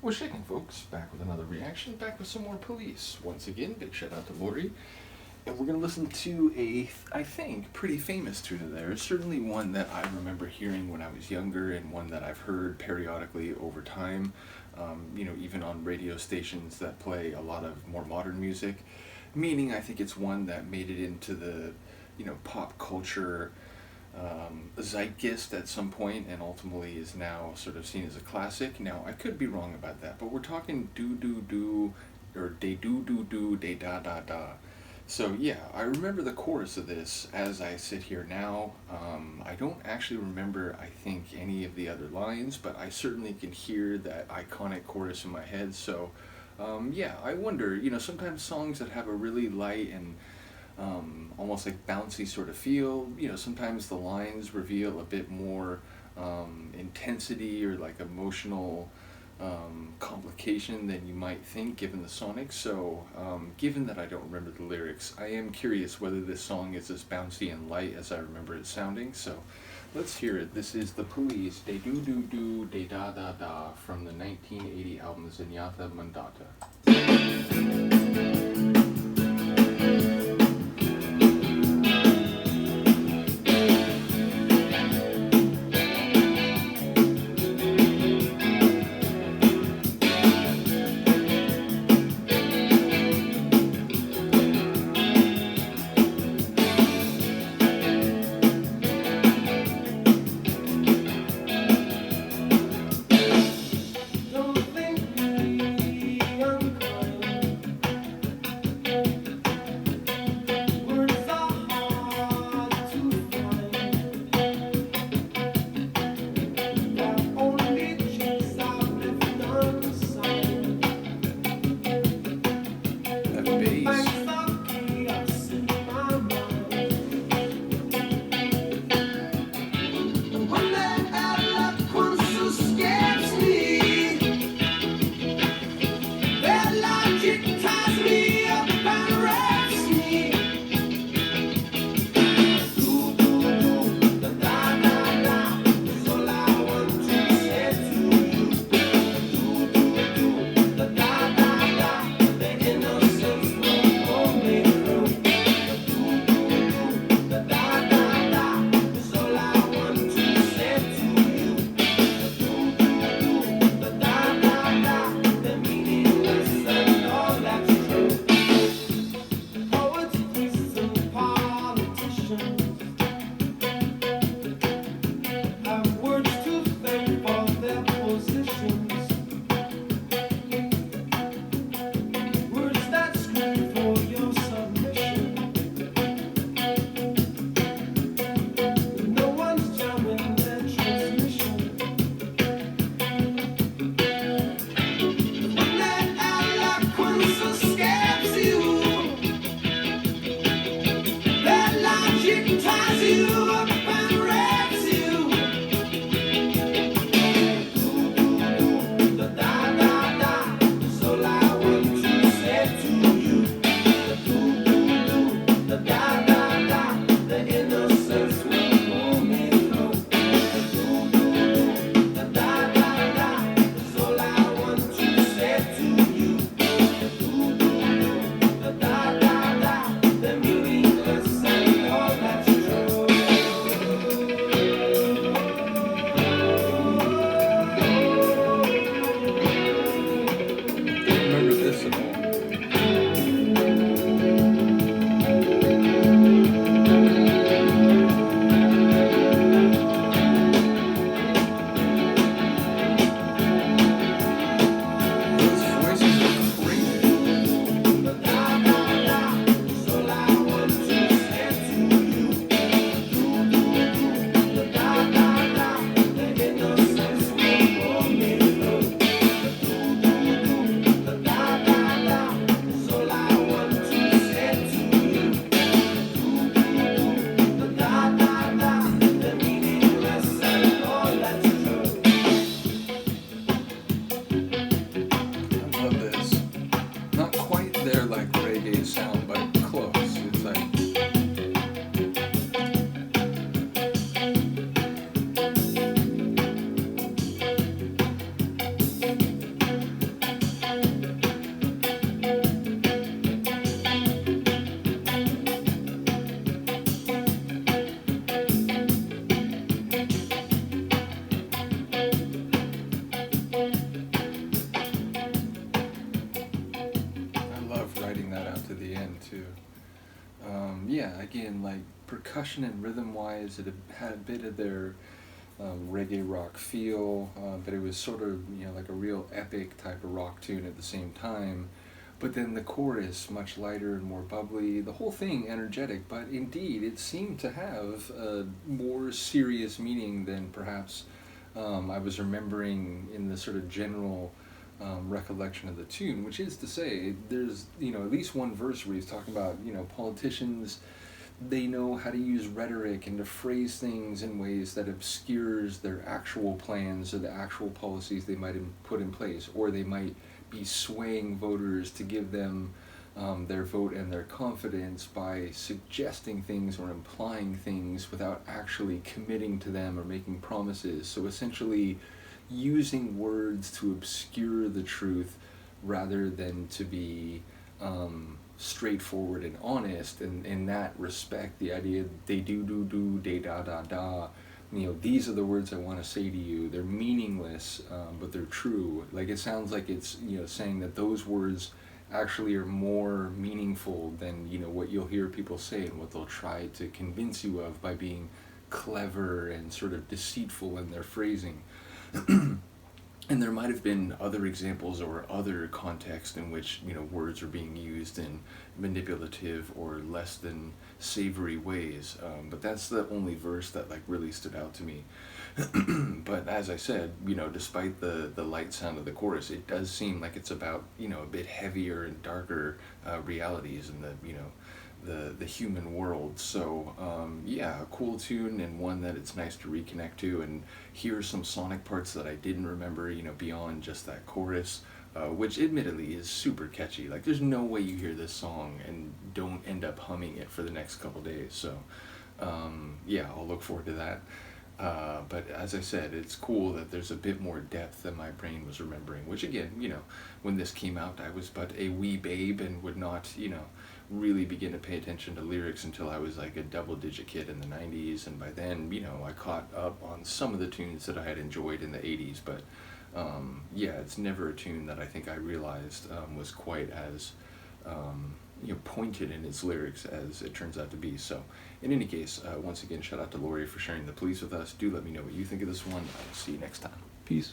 We're shaking, folks. Back with another reaction. Back with some more Police. Once again, big shout out to Lori. And we're going to listen to I think, pretty famous tune of theirs. Certainly one that I remember hearing when I was younger, and one that I've heard periodically over time. Even on radio stations that play a lot of more modern music. Meaning, I think it's one that made it into the, pop culture zeitgeist at some point, and ultimately is now sort of seen as a classic. Now, I could be wrong about that, but we're talking do do do, or de do de da da da. So yeah, I remember the chorus of this as I sit here now. I don't actually remember, I think, any of the other lines, but I certainly can hear that iconic chorus in my head. So yeah, I wonder, sometimes songs that have a really light and almost like bouncy sort of feel. Sometimes the lines reveal a bit more intensity or like emotional complication than you might think given the sonics. So, given that I don't remember the lyrics, I am curious whether this song is as bouncy and light as I remember it sounding. So, let's hear it. This is The Police, De Do Do Do, De Da Da Da, from the 1980 album Zenyatta Mondatta. yeah, again, like percussion and rhythm wise, it had a bit of their reggae rock feel, but it was sort of, like a real epic type of rock tune at the same time. But then the chorus, much lighter and more bubbly, the whole thing energetic, but indeed it seemed to have a more serious meaning than perhaps I was remembering in the sort of general recollection of the tune, which is to say, there's, at least one verse where he's talking about, politicians, they know how to use rhetoric and to phrase things in ways that obscures their actual plans or the actual policies they might put in place, or they might be swaying voters to give them their vote and their confidence by suggesting things or implying things without actually committing to them or making promises. So essentially using words to obscure the truth rather than to be straightforward and honest. And in that respect, the idea they do they da da da, these are the words I want to say to you. They're meaningless, but they're true. Like, it sounds like it's, saying that those words actually are more meaningful than, what you'll hear people say and what they'll try to convince you of by being clever and sort of deceitful in their phrasing. And there might have been other examples or other contexts in which, words are being used in manipulative or less than savory ways. But that's the only verse that really stood out to me. But as I said, despite the light sound of the chorus, it does seem like it's about, a bit heavier and darker realities in the human world. So yeah, a cool tune, and one that it's nice to reconnect to and hear some sonic parts that I didn't remember, beyond just that chorus, which admittedly is super catchy. Like, there's no way you hear this song and don't end up humming it for the next couple days. So yeah, I'll look forward to that. But as I said, it's cool that there's a bit more depth than my brain was remembering, which again, when this came out, I was but a wee babe and would not, really begin to pay attention to lyrics until I was like a double-digit kid in the 90s, and by then, I caught up on some of the tunes that I had enjoyed in the 80s, but yeah, it's never a tune that I think I realized was quite as pointed in its lyrics as it turns out to be. So in any case, once again, shout out to Lori for sharing The Police with us. Do let me know what you think of this one. I'll see you next time. Peace.